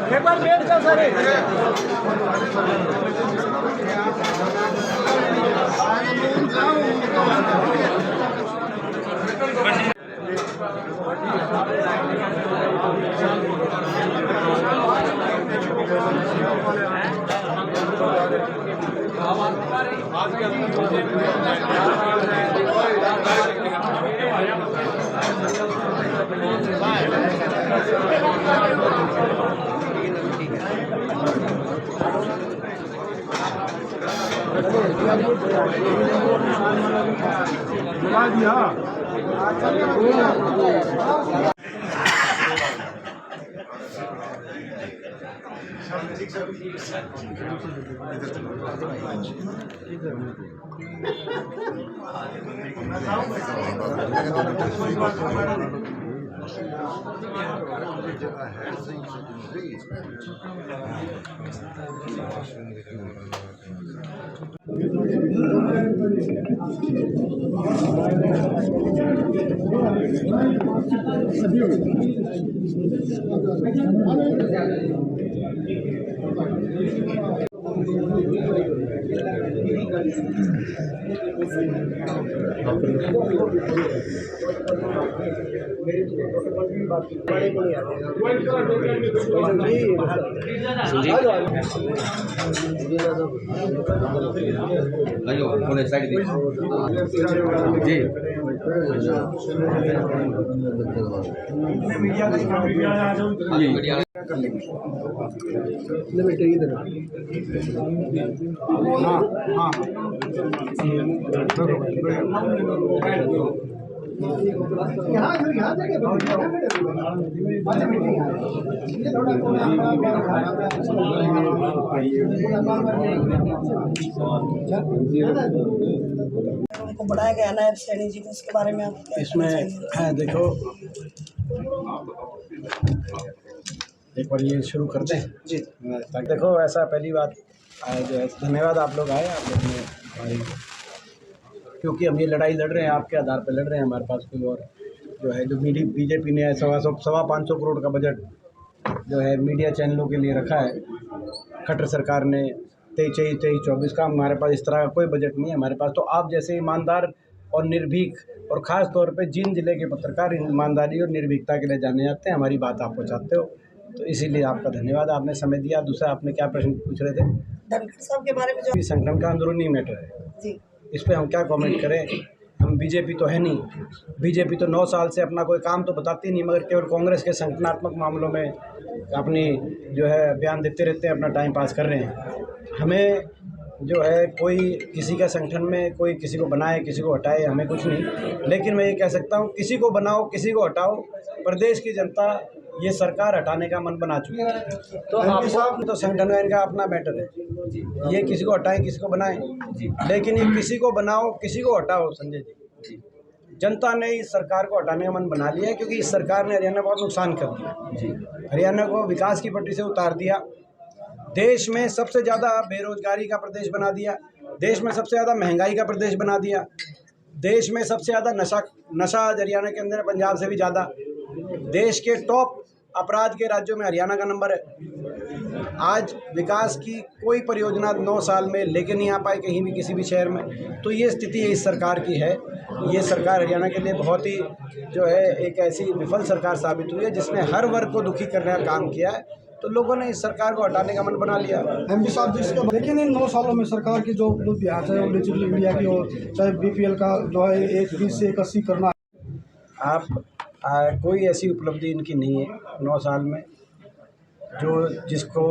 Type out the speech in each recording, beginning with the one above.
एक बार बैठ जाओ सारे। बुला दिया। को बढ़ाया गया नायब सैनी जी को, उसके बारे में आप इसमें है देखो, एक बार ये शुरू कर दें जी। देखो ऐसा पहली बात जो है, धन्यवाद आप लोग आए, आप लोग ने हमारी, क्योंकि हम ये लड़ाई लड़ रहे हैं आपके आधार पर लड़ रहे हैं। हमारे पास कोई और जो है, जो बीजेपी ने 550 करोड़ का बजट जो है मीडिया चैनलों के लिए रखा है, खट्टर सरकार ने 23-24 का, हमारे पास इस तरह का कोई बजट नहीं है हमारे पास। तो आप जैसे ईमानदार और निर्भीक, और ख़ास तौर पे जिन जिले के पत्रकार ईमानदारी और निर्भीकता के लिए जाने जाते हैं, हमारी बात आप पहुँचाते हो, तो इसीलिए आपका धन्यवाद, आपने समय दिया। दूसरा, आपने क्या प्रश्न पूछ रहे थे? धनखड़ साहब के बारे में जो संगठन का अंदरूनी मैटर है जी, इस पर हम क्या कमेंट करें। हम बीजेपी तो है नहीं, बीजेपी तो 9 साल से अपना कोई काम तो बताती नहीं, मगर केवल कांग्रेस के संगठनात्मक मामलों में अपनी जो है बयान देते रहते हैं, अपना टाइम पास कर रहे हैं। हमें जो है कोई किसी का संगठन में कोई किसी को बनाए किसी को हटाए, हमें कुछ नहीं, लेकिन मैं ये कह सकता हूँ, किसी को बनाओ किसी को हटाओ, प्रदेश की जनता ये सरकार हटाने का मन बना चुकी है। तो आप तो संगठन का इनका अपना मैटर है, ये किसी को हटाएं किसी को बनाएं, लेकिन ये किसी को बनाओ किसी को हटाओ, संजय जी, जनता ने इस सरकार को हटाने का मन बना लिया है, क्योंकि इस सरकार ने हरियाणा को बहुत नुकसान कर दिया, हरियाणा को विकास की पटरी से उतार दिया, देश में सबसे ज़्यादा बेरोजगारी का प्रदेश बना दिया, देश में सबसे ज़्यादा महंगाई का प्रदेश बना दिया, देश में सबसे ज़्यादा नशा हरियाणा के अंदर, पंजाब से भी ज़्यादा, देश के टॉप अपराध के राज्यों में हरियाणा का नंबर है। आज विकास की कोई परियोजना 9 साल में लेके नहीं आ पाई कहीं भी, किसी भी शहर में। तो ये स्थिति इस सरकार की है। ये सरकार हरियाणा के लिए बहुत ही जो है एक ऐसी विफल सरकार साबित हुई है, जिसने हर वर्ग को दुखी करने का काम किया है। तो लोगों ने इस सरकार को हटाने का मन बना लिया। एमपी साहब, लेकिन इन 9 सालों में सरकार की जो ब्याज है, डिजिटल इंडिया की और चाहे बीपीएल का जो है 1-20 से 81 करना, आप कोई ऐसी उपलब्धि इनकी नहीं है 9 साल में। जो जिसको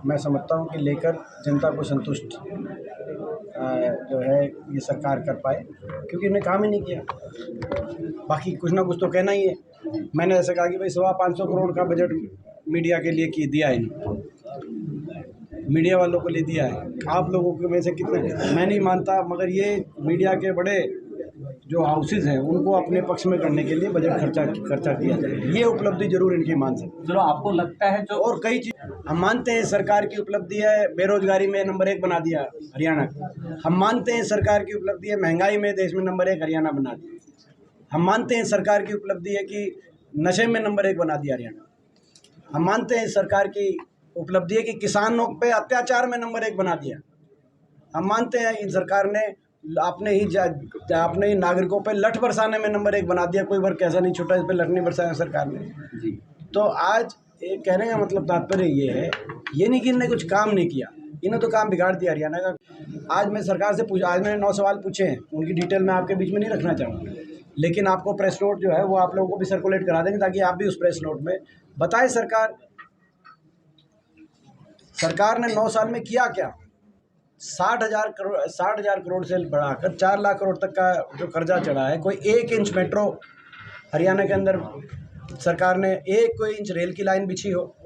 मैं समझता हूँ कि लेकर जनता को संतुष्ट जो है ये सरकार कर पाए, क्योंकि इन्हें काम ही नहीं किया। बाकी कुछ ना कुछ तो कहना ही है। मैंने ऐसे कहा कि भाई 550 करोड़ का बजट मीडिया के लिए दिया है, मीडिया वालों को ले दिया है। आप लोगों के में से कितने, मैं नहीं मानता, मगर ये मीडिया के बड़े जो हाउसेज हैं उनको अपने पक्ष में करने के लिए बजट खर्चा किया जाए, ये उपलब्धि जरूर इनकी मान सकते। चलो, आपको लगता है जो और कई चीज़ हम मानते हैं सरकार की उपलब्धि है, बेरोजगारी में नंबर 1 बना दिया हरियाणा को। हम मानते हैं सरकार की उपलब्धि है, महंगाई में देश में नंबर 1 हरियाणा बना दिया। हम मानते हैं सरकार की उपलब्धि है कि नशे में नंबर 1 बना दिया हरियाणा। हम मानते हैं सरकार की उपलब्धि है कि किसानों पे अत्याचार में नंबर 1 बना दिया। हम मानते हैं इन सरकार ने अपने ही नागरिकों पे लठ बरसाने में नंबर 1 बना दिया। कोई वर्ग ऐसा नहीं छूटा इस पर लठ नहीं बरसाया सरकार ने जी। तो आज ये कहने का मतलब तात्पर्य ये है, ये नहीं कि इन्होंने कुछ काम नहीं किया, इन्होंने तो काम बिगाड़ दिया हरियाणा का। आज मैं सरकार से आज मैंने 9 सवाल पूछे हैं, उनकी डिटेल मैं आपके बीच में नहीं रखना चाहूँगा, लेकिन आपको प्रेस नोट जो है वो आप लोगों को भी सर्कुलेट करा देंगे ताकि आप भी उस प्रेस नोट में बताएं सरकार ने 9 साल में किया क्या। 60,000 करोड़ से बढ़ाकर 4 लाख करोड़ तक का जो कर्जा चढ़ा है। कोई 1 इंच मेट्रो हरियाणा के अंदर सरकार ने, कोई इंच रेल की लाइन बिछी हो,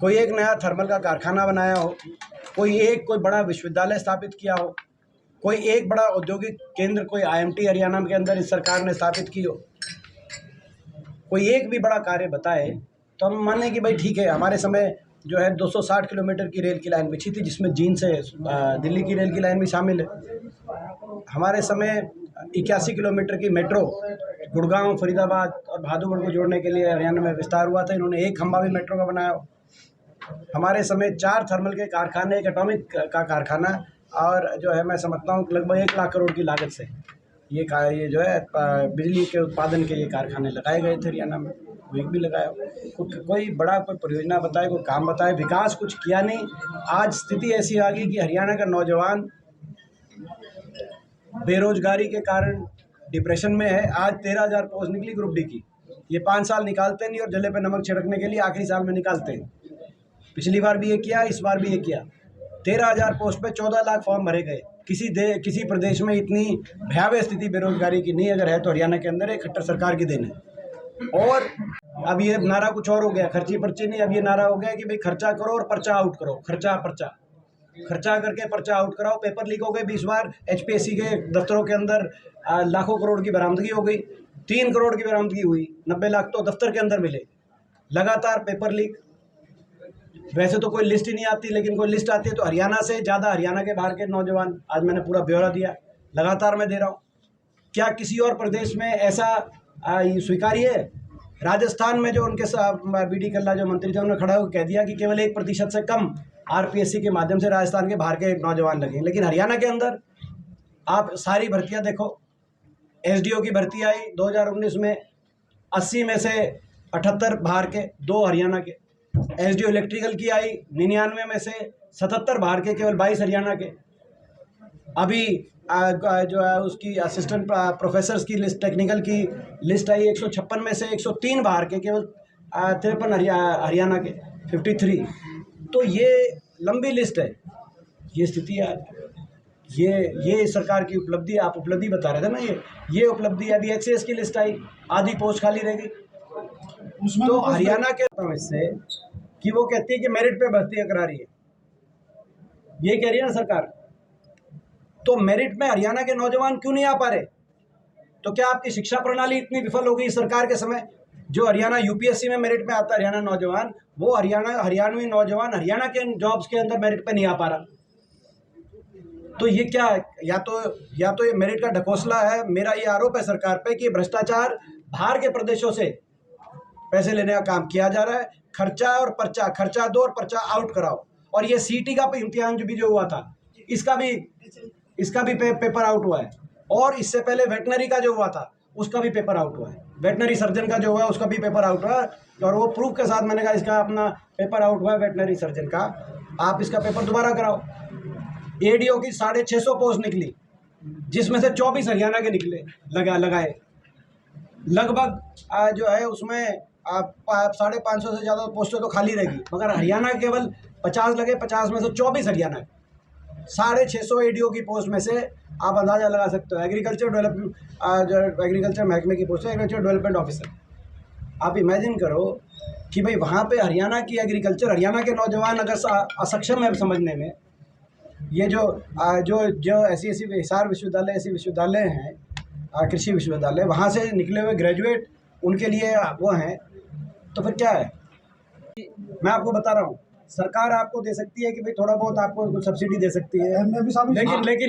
कोई एक नया थर्मल का कारखाना बनाया हो, कोई बड़ा विश्वविद्यालय स्थापित किया हो, कोई एक बड़ा औद्योगिक केंद्र, कोई IMT हरियाणा के अंदर इस सरकार ने स्थापित की हो, कोई एक भी बड़ा कार्य बताए तो हम माने कि भाई ठीक है। हमारे समय जो है 260 किलोमीटर की रेल की लाइन बिछी थी, जिसमें जींद से दिल्ली की रेल की लाइन भी शामिल है। हमारे समय 81 किलोमीटर की मेट्रो गुड़गांव, फरीदाबाद और भादुगढ़ को जोड़ने के लिए हरियाणा में विस्तार हुआ था, इन्होंने एक खंभा भी मेट्रो का बनाया हो। हमारे समय 4 थर्मल के कारखाने, एक एटॉमिक का कारखाना, और जो है मैं समझता हूँ लगभग 1 लाख करोड़ की लागत से ये जो है बिजली के उत्पादन के ये कारखाने लगाए गए थे हरियाणा में। वो एक भी लगाया, कोई बड़ा कोई परियोजना बताए, कोई काम बताए, विकास कुछ किया नहीं। आज स्थिति ऐसी आ गई कि हरियाणा का नौजवान बेरोजगारी के कारण डिप्रेशन में है। आज 13,000 पोस्ट निकली ग्रुप डी की, ये 5 साल निकालते नहीं और जले पे नमक छिड़कने के लिए आखिरी साल में निकालते हैं। पिछली बार भी ये किया, इस बार भी ये किया। 13,000 पोस्ट पे 14 लाख फॉर्म भरे गए। किसी प्रदेश में इतनी भयावह स्थिति बेरोजगारी की नहीं अगर है तो हरियाणा के अंदर एक खट्टर सरकार की देन है। और अब ये नारा कुछ और हो गया, खर्ची पर्ची नहीं, अब ये नारा हो गया कि भाई खर्चा करो और पर्चा आउट करो। खर्चा करके पर्चा आउट कराओ। पेपर लीक हो गए 20 बार, HPSC के दफ्तरों के अंदर लाखों करोड़ की बरामदगी हो गई। 3 करोड़ की बरामदगी हुई, 90 लाख तो दफ्तर के अंदर मिले। लगातार पेपर लीक, वैसे तो कोई लिस्ट ही नहीं आती, लेकिन कोई लिस्ट आती है तो हरियाणा से ज़्यादा हरियाणा के बाहर के नौजवान, आज मैंने पूरा ब्यौरा दिया, लगातार मैं दे रहा हूँ। क्या किसी और प्रदेश में ऐसा स्वीकार्य है? राजस्थान में जो उनके BD कल्ला जो मंत्री थे, उन्होंने खड़ा होकर कह दिया कि केवल 1% से कम RPSC के माध्यम से राजस्थान के बाहर के नौजवान लगे। लेकिन हरियाणा के अंदर आप सारी भर्तियां देखो। SDO की भर्ती आई 2019 में, 80 में से 78 बाहर के, 2 हरियाणा के। SDO इलेक्ट्रिकल की आई 99 में से 77 बाहर के, केवल 22 हरियाणा के। अभी जो है उसकी असिस्टेंट प्रोफेसर्स की लिस्ट, टेक्निकल की लिस्ट आई 156 में से 103 बाहर के, केवल 53 हरियाणा के, 53। तो ये लंबी लिस्ट है। ये स्थिति है। ये सरकार की उपलब्धि, आप उपलब्धि बता रहे थे ना, ये उपलब्धि है। अभी HCS की लिस्ट आई, आधी पोस्ट खाली रहेगी। तो हरियाणा के इससे कि वो कहती है कि मेरिट पे भर्तियां करा रही है, ये कह रही है ना सरकार। तो मेरिट में हरियाणा के नौजवान क्यों नहीं आ पा रहे? तो क्या आपकी शिक्षा प्रणाली इतनी विफल हो गई सरकार के समय? जो हरियाणा UPSC में मेरिट में आता है हरियाणा नौजवान, वो हरियाणवी नौजवान हरियाणा के जॉब्स के अंदर मेरिट पे नहीं आ पा रहा। तो ये क्या है? या तो ये मेरिट का ढकोसला है। मेरा ये आरोप है सरकार पे कि भ्रष्टाचार, बाहर के प्रदेशों से पैसे लेने का काम किया जा रहा है। खर्चा दो और पर्चा आउट कराओ। और ये CT का इम्तिहान जो हुआ था, इसका भी पेपर आउट हुआ है। और इससे पहले वेटनरी का जो हुआ था उसका भी पेपर आउट हुआ है। वेटनरी सर्जन का जो हुआ है उसका भी पेपर आउट हुआ है। और वो प्रूफ के साथ मैंने कहा इसका अपना पेपर आउट हुआ है वेटनरी सर्जन का, आप इसका पेपर दोबारा कराओ। ADO की 650 पोस्ट निकली, जिसमें से 24 हरियाणा के निकले लगाए। लगभग जो है उसमें 550 से ज़्यादा पोस्टें तो खाली रहेगी, मगर हरियाणा केवल 50 लगे, 50 में से 24 हरियाणा है। 650 ADO की पोस्ट में से आप अंदाज़ा लगा सकते हो। एग्रीकल्चर महकमे की पोस्ट है एग्रीकल्चर डेवलपमेंट ऑफिसर। आप इमेजिन करो कि भाई वहाँ पे हरियाणा की एग्रीकल्चर, हरियाणा के नौजवान अगर असक्षम है समझने में, ये जो ऐसी हिसार विश्वविद्यालय, ऐसे विश्वविद्यालय हैं, कृषि विश्वविद्यालय, वहाँ से निकले हुए ग्रेजुएट उनके लिए वो हैं, तो फिर क्या है? मैं आपको बता रहा हूँ, सरकार आपको दे सकती है कि भाई थोड़ा बहुत आपको कुछ सब्सिडी दे सकती है,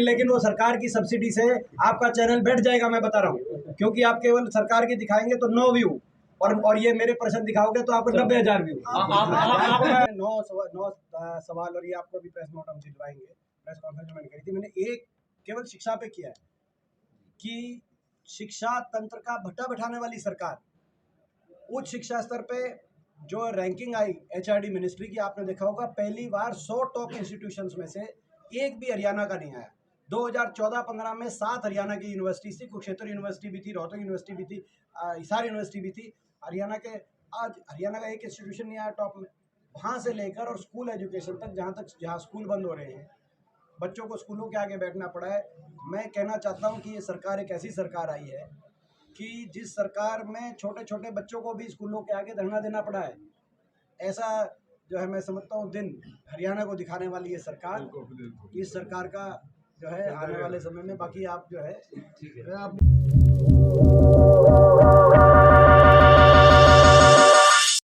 लेकिन वो सरकार की सब्सिडी से आपका चैनल बैठ जाएगा। मैं बता रहा हूँ, क्योंकि आप केवल सरकार की दिखाएंगे तो 9 व्यू, और ये मेरे पर्सन दिखाओगे तो आपको 90,000 व्यू। 9 सवाल, और ये आपको भी प्रेस नोट हम दिलवाएंगे, प्रेस कॉन्फ्रेंस मैंने करी थी। मैंने एक केवल शिक्षा पे किया है कि शिक्षा तंत्र का भट्टा बैठाने वाली सरकार, उच्च शिक्षा स्तर पे जो रैंकिंग आई HRD मिनिस्ट्री की, आपने देखा होगा पहली बार 100 टॉप इंस्टीट्यूशंस में से एक भी हरियाणा का नहीं आया। 2014-15 में 7 हरियाणा की यूनिवर्सिटी थी, कुरुक्षेत्र यूनिवर्सिटी भी थी, रोहतक यूनिवर्सिटी भी थी, हिसार यूनिवर्सिटी भी थी। हरियाणा का एक इंस्टीट्यूशन नहीं आया टॉप में। वहाँ से लेकर और स्कूल एजुकेशन तक, जहाँ स्कूल बंद हो रहे हैं, बच्चों को स्कूलों के आगे बैठना पड़ा है। मैं कहना चाहता हूँ कि ये सरकार एक ऐसी सरकार आई है कि जिस सरकार में छोटे छोटे बच्चों को भी स्कूलों के आगे धरना देना पड़ा है। ऐसा जो है मैं समझता हूँ दिन हरियाणा को दिखाने वाली ये सरकार, इस सरकार का जो है आने वाले समय में, बाकी आप जो है